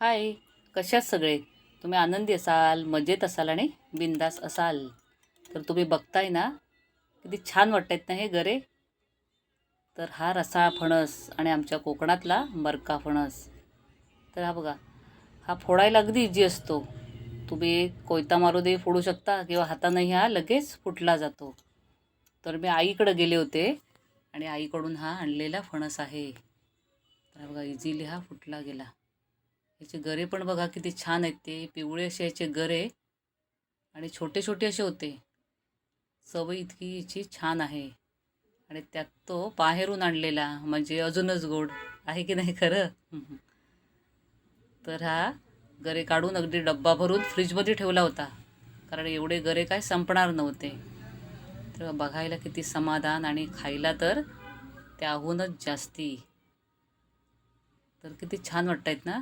हाय. कशात सगळे? तुम्ही आनंदी असाल, मजेत असाल आणि बिंदास असाल. तर तुम्ही बघताय ना, किती छान वाटतायत ना हे गरे. तर हा रसाळ फणस आणि आमच्या कोकणातला मरका फणस. तर हा बघा, हा फोडायला अगदी इझी असतो. तुम्ही कोयता मारू फोडू शकता किंवा हातानेही हा लगेच फुटला जातो. तर मी आईकडे गेले होते आणि आईकडून हा आणलेला फणस आहे. तर हा बघा, इझिली हा फुटला गेला. याचे गरे पण बघा किती छान आहेत, ते पिवळे असे याचे गरे आणि छोटे छोटे असे होते. चव इतकी याची छान आहे आणि त्यात तो बाहेरून आणलेला म्हणजे अजूनच गोड आहे की नाही खरं. तर हा गरे काढून अगदी डब्बा भरून फ्रीजमध्ये ठेवला होता, कारण एवढे गरे काय संपणार नव्हते. तर बघायला किती समाधान आणि खायला तर त्याहूनच जास्ती. तर किती छान वाटत आहेत ना.